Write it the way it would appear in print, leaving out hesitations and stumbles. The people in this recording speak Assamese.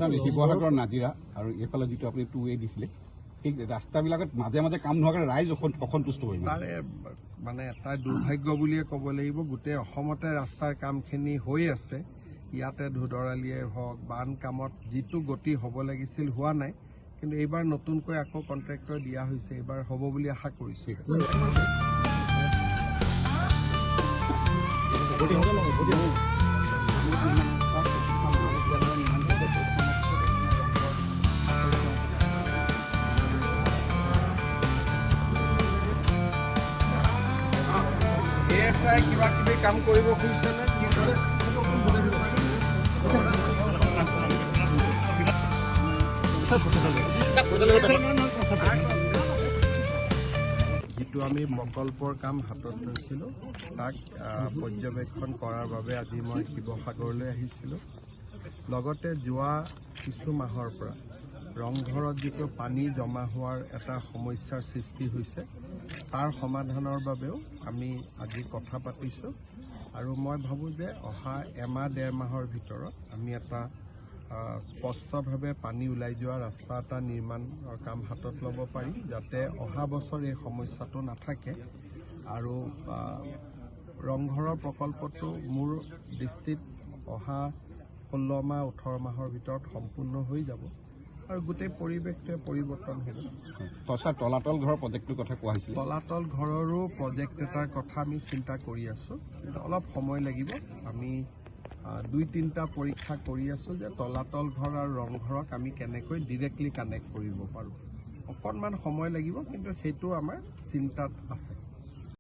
শিৱসাগৰৰ নাজিৰা আৰু এইফালে যিটো আপুনি 2A দিছিলে ঠিক ৰাস্তাবিলাকত মাজে মাজে কাম নোহোৱাকৈ ৰাইজ অসন্তুষ্ট হৈ তাৰে মানে এটা দুৰ্ভাগ্য বুলিয়ে ক'ব লাগিব। গোটেই অসমতে ৰাস্তাৰ কামখিনি হৈ আছে, ইয়াতে ধুধৰালিয়ে হওক বান কামত যিটো গতি হ'ব লাগিছিল হোৱা নাই, কিন্তু এইবাৰ নতুনকৈ আকৌ কণ্ট্ৰেক্টৰ দিয়া হৈছে, এইবাৰ হ'ব বুলি আশা কৰিছোঁ। কিবা কিবি কাম কৰিব খুজিছেনে? যিটো আমি প্ৰকল্পৰ কাম হাতত লৈছিলোঁ তাক পৰ্যবেক্ষণ কৰাৰ বাবে আজি মই শিৱসাগৰলৈ আহিছিলোঁ। লগতে যোৱা কিছু মাহৰ পৰা ৰংঘৰত যিটো পানী জমা হোৱাৰ এটা সমস্যাৰ সৃষ্টি হৈছে তাৰ সমাধানৰ বাবেও আমি আজি কথা পাতিছোঁ আৰু মই ভাবোঁ যে অহা এমাহ ডেৰ মাহৰ ভিতৰত আমি এটা স্পষ্টভাৱে পানী ওলাই যোৱা ৰাস্তা এটা নিৰ্মাণৰ কাম হাতত ল'ব পাৰিম, যাতে অহা বছৰ এই সমস্যাটো নাথাকে। আৰু ৰংঘৰৰ প্ৰকল্পটো মোৰ দৃষ্টিত অহা 16 মাহ 18 মাহৰ ভিতৰত সম্পূৰ্ণ হৈ যাব আৰু গোটেই পৰিৱেশটোৱে পৰিৱৰ্তন হ'ব। তলাতল ঘৰৰ প্ৰজেক্টটোৰ কথা কোৱা হৈছিল। তলাতল ঘৰৰো প্ৰজেক্ট এটাৰ কথা আমি চিন্তা কৰি আছোঁ, কিন্তু অলপ সময় লাগিব। আমি 2-3টা পৰীক্ষা কৰি আছোঁ যে তলাতল ঘৰ আৰু ৰংঘৰক আমি কেনেকৈ ডিৰেক্টলি কানেক্ট কৰিব পাৰোঁ। অকণমান সময় লাগিব, কিন্তু সেইটো আমাৰ চিন্তাত আছে।